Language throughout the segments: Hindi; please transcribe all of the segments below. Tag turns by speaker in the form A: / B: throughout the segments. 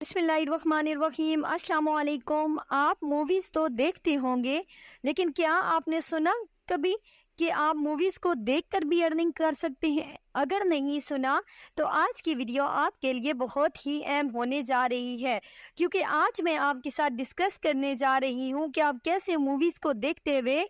A: बिस्मिल्लाहिर्रहमानिर्रहीम अस्सलाम वालेकुम। आप मूवीज़ तो देखते होंगे, लेकिन क्या आपने सुना कभी कि आप मूवीज़ को देखकर भी अर्निंग कर सकते हैं? अगर नहीं सुना तो आज की वीडियो आपके लिए बहुत ही अहम होने जा रही है, क्योंकि आज मैं आपके साथ डिस्कस करने जा रही हूँ कि आप कैसे मूवीज़ को देखते हुए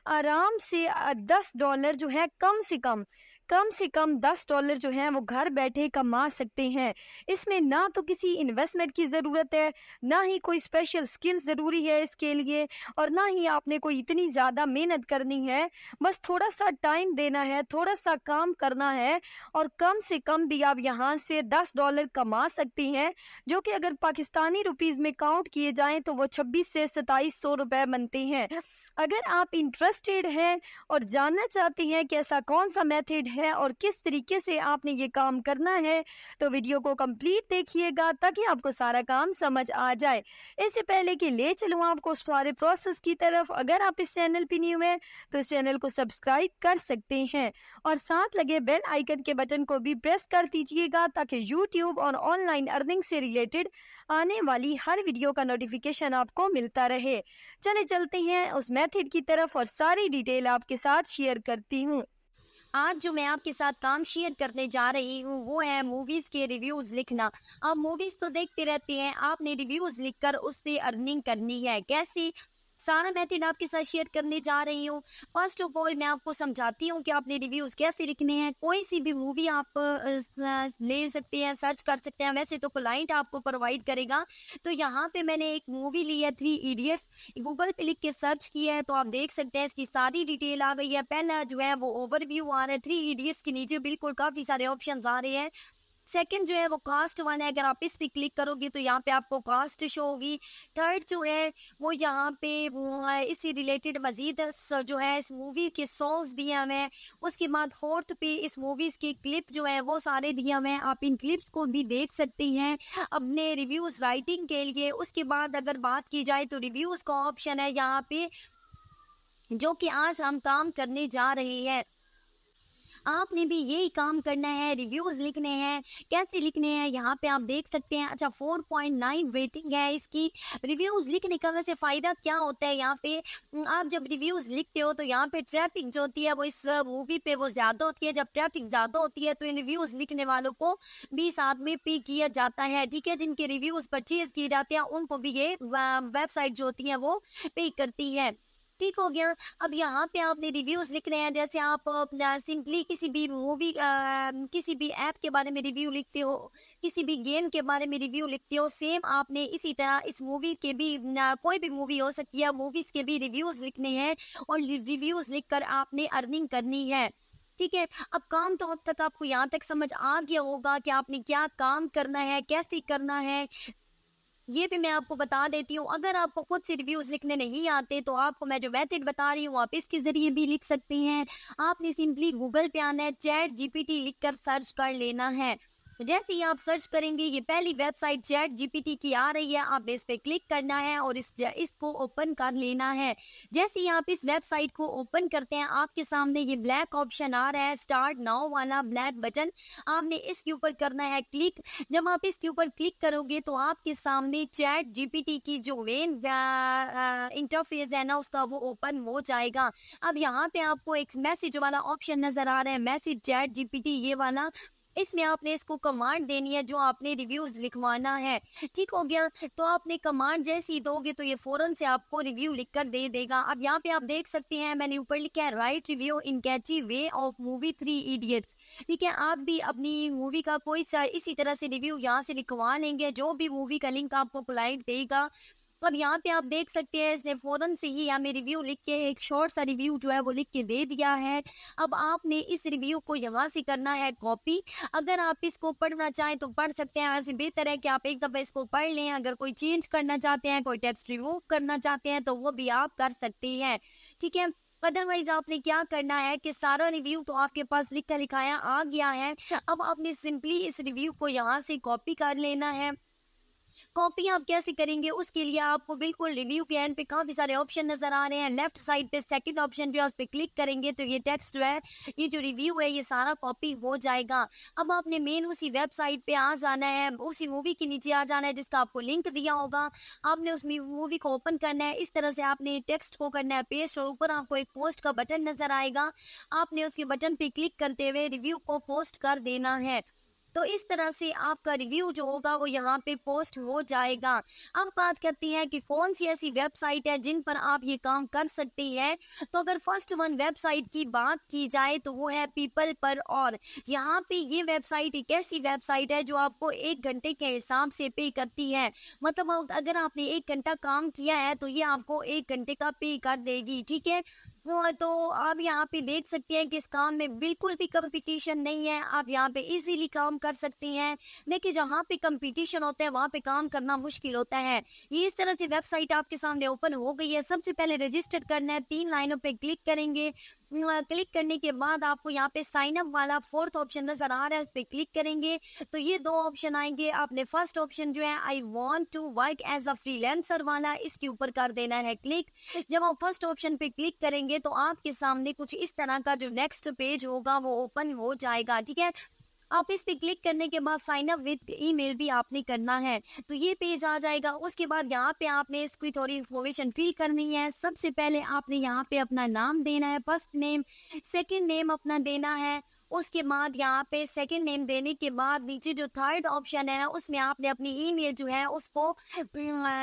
A: आराम से $10 जो है कम से कम $10 जो है वो घर बैठे कमा सकते हैं। इसमें ना तो किसी इन्वेस्टमेंट की ज़रूरत है, ना ही कोई स्पेशल स्किल ज़रूरी है इसके लिए, और ना ही आपने कोई इतनी ज़्यादा मेहनत करनी है। बस थोड़ा-सा टाइम देना है, थोड़ा-सा काम करना है और कम से कम भी आप यहाँ से $10 कमा सकती हैं, जो कि अगर पाकिस्तानी रुपीज़ में काउंट किए जाएँ तो वो 26 से 2700 रुपए बनते हैं। अगर आप इंटरेस्टेड हैं और जानना चाहती हैं कि ऐसा कौन-सा मेथड है और किस तरीके से आपने ये काम करना है, तो वीडियो को कंप्लीट देखिएगा ताकि आपको सारा काम समझ आ जाए। इससे पहले कि ले चलूँ आपको सारे प्रोसेस की तरफ, अगर आप इस चैनल पे न्यू हैं तो इस चैनल को सब्सक्राइब कर सकते हैं और साथ लगे बेल आइकन के बटन को भी प्रेस कर दीजिएगा ताकि यूट्यूब और ऑनलाइन अर्निंग से रिलेटेड आने वाली हर वीडियो का नोटिफिकेशन आपको मिलता रहे। चले चलते हैं उस मेथड की तरफ और सारी डिटेल आपके साथ शेयर करती हूँ। आज जो मैं आपके साथ काम शेयर करने जा रही हूँ वो है मूवीज़ के रिव्यूज़ लिखना। आप मूवीज़ तो देखते रहते हैं, आपने रिव्यूज़ लिखकर उससे अर्निंग करनी है। कैसे? सारा मेथड आपके साथ शेयर करने जा रही हूँ। फर्स्ट ऑफ ऑल मैं आपको समझाती हूँ कि आपने रिव्यूज़ कैसे लिखने हैं। कोई सी भी मूवी आप ले सकते हैं, सर्च कर सकते हैं। वैसे तो क्लाइंट आपको प्रोवाइड करेगा। तो यहाँ पे मैंने एक मूवी ली है, थ्री इडियट्स। गूगल पे लिख के सर्च किया है तो आप देख सकते हैं इसकी सारी डिटेल आ गई है। पहला जो है वो ओवरव्यू आ रहा है, थ्री इडियट्स के नीचे बिल्कुल काफ़ी सारे ऑप्शंस आ रहे हैं। सेकंड जो है वो कास्ट वाला है, अगर आप इस पे क्लिक करोगे तो यहाँ पे आपको कास्ट शो होगी। थर्ड जो है वो यहाँ पे इससे रिलेटेड मजीद जो है इस मूवी के सॉन्ग्स दिए हुए हैं। उसके बाद फोर्थ पे इस मूवीज़ के क्लिप जो है वो सारे दिए हुए हैं, आप इन क्लिप्स को भी देख सकती हैं अपने रिव्यूज़ राइटिंग के लिए। उसके बाद अगर बात की जाए तो रिव्यूज़ का ऑप्शन है यहाँ पे, जो कि आज हम काम करने जा रहे हैं। आपने भी यही काम करना है, रिव्यूज़ लिखने हैं। कैसे लिखने हैं यहाँ पे आप देख सकते हैं। अच्छा, 4.9 रेटिंग है इसकी। रिव्यूज़ लिखने का वैसे फ़ायदा क्या होता है यहाँ पे, आप जब रिव्यूज़ लिखते हो तो यहाँ पे ट्रैफिक जो होती है वो इस मूवी पे वो ज़्यादा होती है। जब ट्रैफिक ज़्यादा होती है तो इन रिव्यूज़ लिखने वालों को भी साथ में पे किया जाता है, ठीक है। जिनके रिव्यूज़ परचेज़ किए जाते हैं उनको भी ये वेबसाइट जो होती है वो पे करती है। ठीक हो गया। अब यहाँ पे आपने रिव्यूज़ लिखने हैं। जैसे आप सिंपली किसी भी मूवी किसी भी ऐप के बारे में रिव्यू लिखते हो, किसी भी गेम के बारे में रिव्यू लिखते हो, सेम आपने इसी तरह इस मूवी के भी कोई भी मूवी हो सकती है, मूवीज़ के भी रिव्यूज़ लिखने हैं और रिव्यूज़ लिखकर आपने अर्निंग करनी है। ठीक है। अब काम तो अब तक आपको यहाँ तक समझ आ गया होगा कि आपने क्या काम करना है, कैसे करना है। ये भी मैं आपको बता देती हूँ। अगर आपको खुद से रिव्यूज़ लिखने नहीं आते तो आपको मैं जो मेथड बता रही हूँ आप इसके ज़रिए भी लिख सकती हैं। आपने सिंपली गूगल पे आना है, चैट जीपीटी लिखकर सर्च कर लेना है। जैसे ही आप सर्च करेंगे ये पहली वेबसाइट चैट जीपीटी की आ रही है, आपने इस पे क्लिक करना है और इसको ओपन कर लेना है। जैसे ही आप इस वेबसाइट को ओपन करते हैं आपके सामने ये ब्लैक ऑप्शन आ रहा है, स्टार्ट नाउ वाला ब्लैक बटन, आपने इसके ऊपर करना है क्लिक। जब आप इसके ऊपर क्लिक करोगे तो आपके सामने चैट जीपीटी की जो मेन इंटरफेस है ना उसका वो ओपन हो जाएगा। अब यहाँ पे आपको एक मैसेज वाला ऑप्शन नजर आ रहा है, मैसेज चैट जीपीटी ये वाला। इसमें आपने इसको कमांड देनी है जो आपने रिव्यूज लिखवाना है। ठीक हो गया। तो आपने कमांड जैसे ही दोगे तो ये फौरन से आपको रिव्यू लिखकर दे देगा। अब यहाँ पे आप देख सकते हैं मैंने ऊपर लिखा है write review in catchy way of movie Three Idiots. ठीक है। आप भी अपनी मूवी का कोई सा इसी तरह से रिव्यू यहाँ से लिखवा लेंगे, जो भी मूवी का लिंक आपको क्लाइंट देगा। अब यहाँ पे आप देख सकते हैं इसने फ़ौरन से ही हमें रिव्यू लिख के एक शॉर्ट सा रिव्यू जो है वो लिख के दे दिया है। अब आपने इस रिव्यू को यहाँ से करना है कॉपी। अगर आप इसको पढ़ना चाहें तो पढ़ सकते हैं, ऐसे बेहतर है कि आप एक दफ़ा इसको पढ़ लें। अगर कोई चेंज करना चाहते हैं, कोई टेक्स्ट रिमूव करना चाहते हैं तो वो भी आप कर सकते हैं। ठीक है। अदरवाइज आपने क्या करना है कि सारा रिव्यू तो आपके पास लिखा लिखाया आ गया है। अब आपने सिंपली इस रिव्यू को यहाँ से कॉपी कर लेना है। कॉपी आप कैसे करेंगे, उसके लिए आपको बिल्कुल रिव्यू के एंड पे काफ़ी सारे ऑप्शन नज़र आ रहे हैं। लेफ्ट साइड पे सेकंड ऑप्शन जो है उस पे क्लिक करेंगे तो ये टेक्स्ट जो है, ये जो रिव्यू है, ये सारा कॉपी हो जाएगा। अब आपने मेन उसी वेबसाइट पे आ जाना है, उसी मूवी के नीचे आ जाना है जिसका आपको लिंक दिया होगा। आपने उस मूवी को ओपन करना है, इस तरह से आपने टेक्स्ट को करना है पेस्ट और ऊपर आपको एक पोस्ट का बटन नज़र आएगा। आपने उसके बटन पे क्लिक करते हुए रिव्यू को पोस्ट कर देना है। तो इस तरह से आपका रिव्यू जो होगा वो यहाँ पे पोस्ट हो जाएगा। अब बात करती हैं कि कौन सी ऐसी वेबसाइट है जिन पर आप ये काम कर सकती हैं। तो अगर फर्स्ट वन वेबसाइट की बात की जाए तो वो है पीपल पर। और यहाँ पे ये वेबसाइट एक ऐसी वेबसाइट है जो आपको 1 घंटे के हिसाब से पे करती है। मतलब अगर आपने 1 घंटा काम किया है तो ये आपको 1 घंटे का पे कर देगी, ठीक है। तो आप यहाँ पे देख सकते हैं कि इस काम में बिल्कुल भी कंपटीशन नहीं है, आप यहाँ पे इजीली काम कर सकती हैं। देखिए, जहाँ पे कंपटीशन होता है वहाँ पे काम करना मुश्किल होता है। ये इस तरह से वेबसाइट आपके सामने ओपन हो गई है। सबसे पहले रजिस्टर करना है, 3 लाइनों पे क्लिक करेंगे। क्लिक करने के बाद आपको यहाँ पे साइन अप वाला 4th ऑप्शन नजर आ रहा है, उस पर क्लिक करेंगे तो ये 2 ऑप्शन आएंगे। आपने फर्स्ट ऑप्शन जो है I want to work as a freelancer वाला, इसके ऊपर कर देना है क्लिक। जब आप फर्स्ट ऑप्शन पे क्लिक करेंगे तो आपके सामने कुछ इस तरह का जो नेक्स्ट पेज होगा वो ओपन हो जाएगा, ठीक है। आप इस पे क्लिक करने के बाद साइन अप विद ईमेल भी आपने करना है, तो ये पेज आ जाएगा। उसके बाद यहाँ पे आपने इसकी थोड़ी इन्फॉर्मेशन फिल करनी है। सबसे पहले आपने यहाँ पे अपना नाम देना है, फर्स्ट नेम, सेकंड नेम अपना देना है। उसके बाद यहाँ पे सेकंड नेम देने के बाद नीचे जो थर्ड ऑप्शन है उसमें आपने अपनी ईमेल जो है उसको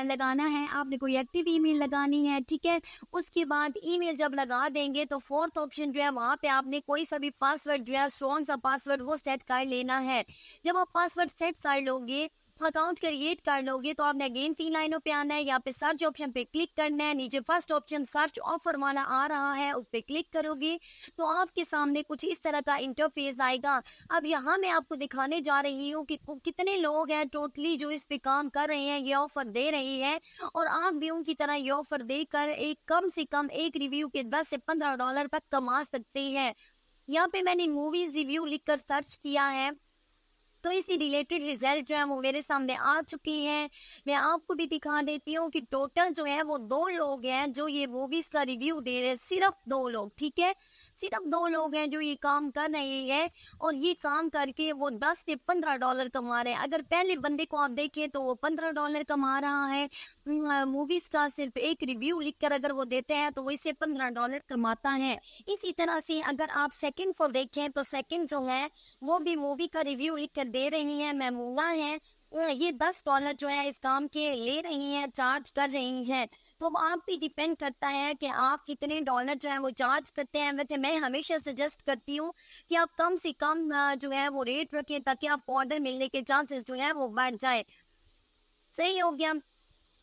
A: लगाना है। आपने कोई एक्टिव ईमेल लगानी है, ठीक है। उसके बाद ईमेल जब लगा देंगे तो 4th ऑप्शन जो है वहाँ पे आपने कोई सा भी पासवर्ड जो है स्ट्रॉन्ग सा पासवर्ड वो सेट कर लेना है। जब आप पासवर्ड सेट कर लोगे, अकाउंट क्रिएट कर लोगे, तो आपने अगेन 3 लाइनों पे आना है। यहाँ पे सर्च ऑप्शन पे क्लिक करना है। नीचे फर्स्ट ऑप्शन सर्च ऑफर वाला आ रहा है, उस पे क्लिक करोगे तो आपके सामने कुछ इस तरह का इंटरफेस आएगा। अब यहाँ मैं आपको दिखाने जा रही हूँ कि कितने लोग हैं टोटली जो इस पे काम कर रहे हैं, ये ऑफर दे रही है। और आप भी उनकी तरह ये ऑफर देकर एक कम से कम एक रिव्यू के 10 से $15 तक कमा सकते हैं। यहाँ पे मैंने मूवीज रिव्यू लिखकर सर्च किया है तो इसी रिलेटेड रिजल्ट जो है वो मेरे सामने आ चुकी हैं। मैं आपको भी दिखा देती हूँ कि टोटल जो है वो 2 लोग हैं जो ये मूवीज का रिव्यू दे रहे हैं, सिर्फ 2 लोग, ठीक है। सिर्फ 2 लोग हैं जो ये काम कर रहे हैं और ये काम करके वो 10 से $15 कमा रहे हैं। अगर पहले बंदे को आप देखें तो वो $15 कमा रहा है। मूवीज का सिर्फ एक रिव्यू लिखकर अगर वो देते हैं तो वो इससे $15 कमाता है। इसी तरह से अगर आप सेकंड को देखें तो सेकंड जो है वो भी मूवी का रिव्यू लिख कर दे रही हैं, महमूदा हैं। ये $10 जो है इस काम के ले रही हैं, चार्ज कर रही हैं। तो अब आप भी डिपेंड करता है कि आप कितने डॉलर जो है वो चार्ज करते हैं। वैसे मैं हमेशा सजेस्ट करती हूँ कि आप कम से कम जो है वो रेट रखें ताकि आपको ऑर्डर मिलने के चांसेस जो है वो बढ़ जाए। सही हो गया।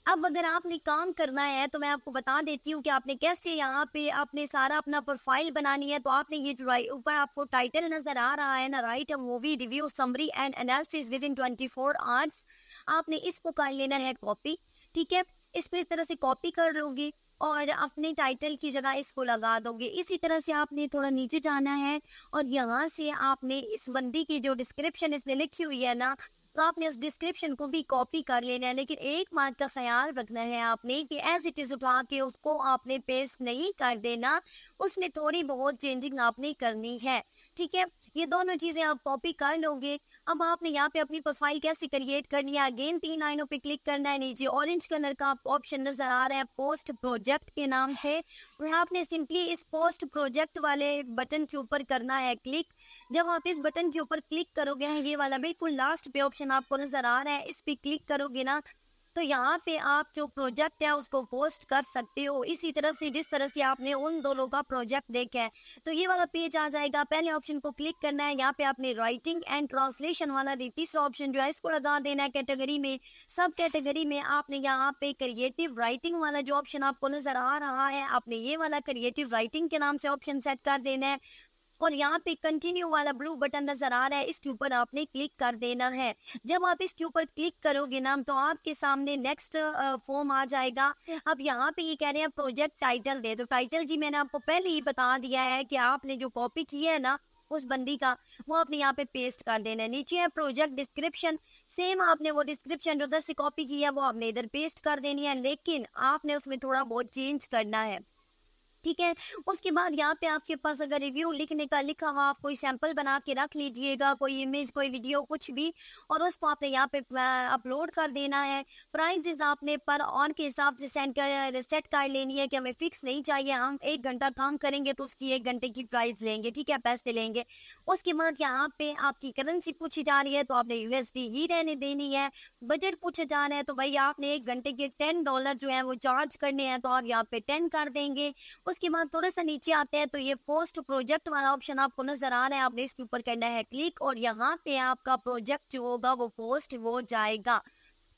A: अब अगर आपने काम करना है तो मैं आपको बता देती हूँ कि आपने कैसे यहाँ पे आपने सारा अपना प्रोफाइल बनानी है। तो आपने ये जो ऊपर आपको टाइटल नजर आ रहा है ना, right a movie review summary and analysis with in 24 hours, आपने इसको कर लेना है कॉपी, ठीक है। इसको इस तरह से कॉपी कर लोगे और अपने टाइटल की जगह इसको लगा दोगे। इसी तरह से आपने थोड़ा नीचे जाना है और यहाँ से आपने इस बंदी की जो डिस्क्रिप्शन इसने लिखी हुई है ना, तो आपने उस डिस्क्रिप्शन को भी कॉपी कर लेना है। लेकिन एक बात का ख्याल रखना है आपने कि एज इट इज उठा के उसको आपने पेस्ट नहीं कर देना, उसमें थोड़ी बहुत चेंजिंग आपने करनी है, ठीक है। ये दोनों चीजें आप कॉपी कर लोगे। अब आपने यहाँ पे अपनी प्रोफाइल कैसे क्रिएट करनी है, अगेन 3 लाइनों पे क्लिक करना है। नीचे ऑरेंज कलर का ऑप्शन नजर आ रहा है पोस्ट प्रोजेक्ट के नाम से, और आपने सिंपली इस पोस्ट प्रोजेक्ट वाले बटन के ऊपर करना है क्लिक। जब आप इस बटन के ऊपर क्लिक करोगे, ये वाला बिल्कुल लास्ट पे ऑप्शन आपको नजर आ रहा है, इस पे क्लिक करोगे ना तो यहाँ पे आप जो प्रोजेक्ट है उसको पोस्ट कर सकते हो। इसी तरह से जिस तरह से आपने उन दोनों का प्रोजेक्ट देखा है, तो ये वाला पेज आ जाएगा। पहले ऑप्शन को क्लिक करना है, यहाँ पे आपने राइटिंग एंड ट्रांसलेशन वाला तीसरा ऑप्शन जो है इसको लगा देना है कैटेगरी में। सब कैटेगरी में आपने यहाँ पे क्रिएटिव राइटिंग वाला जो ऑप्शन आपको नजर आ रहा है, आपने ये वाला क्रिएटिव राइटिंग के नाम से ऑप्शन सेट कर देना है। और यहाँ पे कंटिन्यू वाला ब्लू बटन नजर आ रहा है, इसके ऊपर आपने क्लिक कर देना है। जब आप इसके ऊपर क्लिक करोगे ना तो आपके सामने नेक्स्ट फॉर्म आ जाएगा। अब यहाँ पे ये कह रहे हैं प्रोजेक्ट टाइटल दे। तो टाइटल जी मैंने आपको पहले ही बता दिया है कि आपने जो कॉपी की है ना उस बंदी का, वो आपने यहाँ पे पेस्ट कर देना है। नीचे है प्रोजेक्ट डिस्क्रिप्शन, सेम आपने वो डिस्क्रिप्शन जो उधर से कॉपी किया वो आपने इधर पेस्ट कर देनी है, लेकिन आपने उसमें थोड़ा बहुत चेंज करना है। ठीक है। उसके बाद यहाँ पे आपके पास अगर रिव्यू लिखने का लिखा हुआ, आप कोई सैंपल बना के रख लीजिएगा, कोई इमेज, कोई वीडियो, कुछ भी, और उसको आपने यहाँ पे अपलोड कर देना है। प्राइजेस आपने पर ऑन के हिसाब से सेट कर लेनी है कि हमें फिक्स नहीं चाहिए, हम 1 घंटा काम करेंगे तो उसकी 1 घंटे की प्राइस लेंगे, ठीक है, पैसे लेंगे। उसके बाद यहाँ पे आपकी करेंसी पूछी जा रही है तो आपने यूएसडी ही रहने देनी है। बजट पूछा जा रहा है तो भाई आपने 1 घंटे के $10 जो है वो चार्ज करने हैं, तो आप यहाँ पे 10 कर देंगे। उसके बाद थोड़ा सा नीचे आते हैं तो ये पोस्ट प्रोजेक्ट वाला ऑप्शन आपको नजर आ रहा है, आपने इसके ऊपर करना है क्लिक, और यहाँ पे आपका प्रोजेक्ट जो होगा वो पोस्ट हो जाएगा।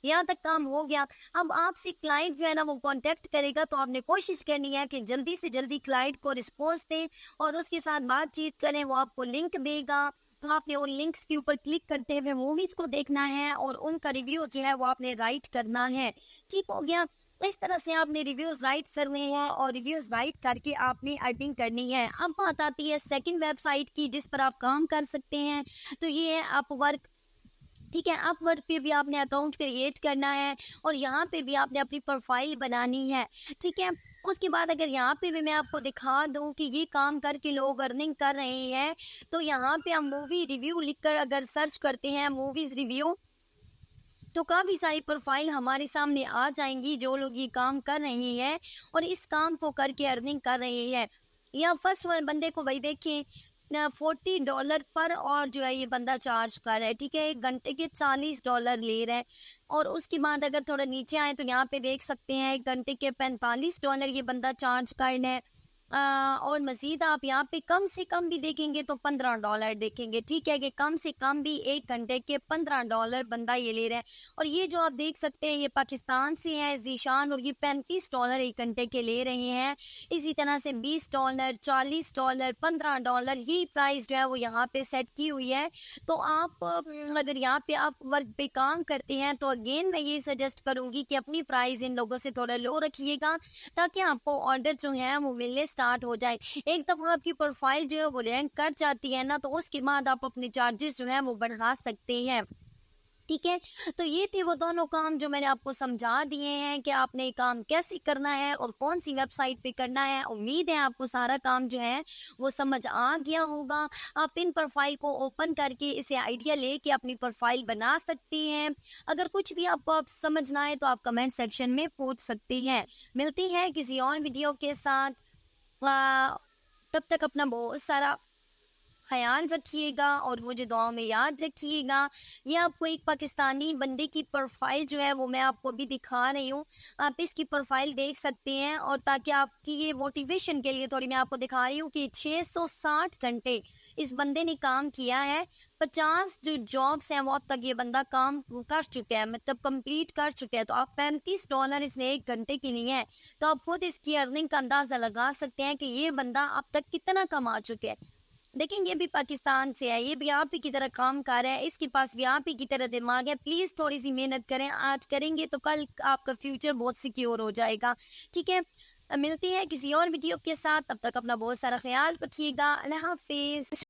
A: यहाँ तक काम हो गया। अब आपसे क्लाइंट जो है ना वो कांटेक्ट करेगा, तो आपने कोशिश करनी है कि जल्दी से जल्दी क्लाइंट को रिस्पॉन्स दें और उसके साथ बातचीत करें। वो आपको लिंक देगा, तो आपने उन लिंक्स के ऊपर क्लिक करते हुए मूवीज को देखना है और उनका रिव्यू जो है वो आपने राइट करना है। ठीक हो गया। इस तरह से आपने रिव्यूज राइट करने हैं और रिव्यूज राइट करके आपने अर्निंग करनी है। अब बात आती है सेकंड वेबसाइट की जिस पर आप काम कर सकते हैं, तो ये है अपवर्क। ठीक है, अपवर्क पे भी आपने अकाउंट क्रिएट करना है और यहाँ पे भी आपने अपनी प्रोफाइल बनानी है। ठीक है। उसके बाद अगर यहाँ पे भी मैं आपको दिखा दूँ कि ये काम करके लोग अर्निंग कर रहे हैं, तो यहाँ पे हम मूवी रिव्यू लिखकर अगर सर्च करते हैं मूवीज रिव्यू, तो काफ़ी सारी प्रोफाइल हमारे सामने आ जाएंगी जो लोग ये काम कर रहे हैं और इस काम को करके अर्निंग कर रहे हैं। या फर्स्ट वन बंदे को वही देखिए ना, $40 पर और जो है ये बंदा चार्ज कर रहा है। ठीक है, 1 घंटे के $40 ले रहा है। और उसके बाद अगर थोड़ा नीचे आए तो यहाँ पे देख सकते हैं 1 घंटे के $45 ये बंदा चार्ज कर रहा है। और मज़ीद आप यहाँ पे कम से कम भी देखेंगे तो $15 देखेंगे। ठीक है, कि कम से कम भी 1 घंटे के $15 बंदा ये ले रहा है। और ये जो आप देख सकते हैं ये पाकिस्तान से है जीशान, और ये $35 1 घंटे के ले रहे हैं। इसी तरह से $20, $40, $15 ये प्राइस जो है वो यहाँ पे सेट की हुई है। तो आप अगर यहाँ पे आप वर्क पे काम करते हैं तो अगेन मैं ये सजेस्ट करूँगी कि अपनी प्राइस इन लोगों से थोड़ा लो रखिएगा, ताकि आपको ऑर्डर जो है वो मिलने स्टार्ट हो जाए। एक दफ़ा आपकी प्रोफाइल जो है वो रैंक कर जाती है ना, तो उसके बाद आप अपने चार्जेस जो है वो बढ़ा सकते हैं। ठीक है, तो ये थे वो दोनों काम जो मैंने आपको समझा दिए हैं कि आपने ये काम कैसे करना है और कौन सी वेबसाइट पे करना है। उम्मीद है आपको सारा काम जो है वो समझ आ गया होगा। आप इन प्रोफाइल को ओपन करके इसे आइडिया लेके अपनी प्रोफाइल बना सकती हैं। अगर कुछ भी आपको आप समझ ना आए तो आप कमेंट सेक्शन में पूछ सकती हैं। मिलती है किसी और वीडियो के साथ। तब तक अपना बहुत सारा ख्याल रखिएगा और मुझे दुआओं में याद रखिएगा। ये आपको एक पाकिस्तानी बंदे की प्रोफाइल जो है वो मैं आपको अभी दिखा रही हूँ, आप इसकी प्रोफाइल देख सकते हैं। और ताकि आपकी ये मोटिवेशन के लिए थोड़ी मैं आपको दिखा रही हूँ कि 660 घंटे इस बंदे ने काम किया है। 50 जो जॉब्स हैं वो अब तक ये बंदा काम कर चुका है, मतलब कंप्लीट कर चुका है। तो आप $35 इसने 1 घंटे के लिए है, तो आप खुद इसकी अर्निंग का अंदाज़ा लगा सकते हैं कि ये बंदा अब तक कितना कमा चुका है। लेकिन ये भी पाकिस्तान से है, ये भी आप ही की तरह काम कर रहा है, इसके पास भी आप ही की तरह दिमाग है। प्लीज़ थोड़ी सी मेहनत करें, आज करेंगे तो कल आपका फ्यूचर बहुत सिक्योर हो जाएगा। ठीक है, मिलती है किसी और वीडियो के साथ, तब तक अपना बहुत सारा ख्याल रखिएगा। अल्लाह हाफिज़।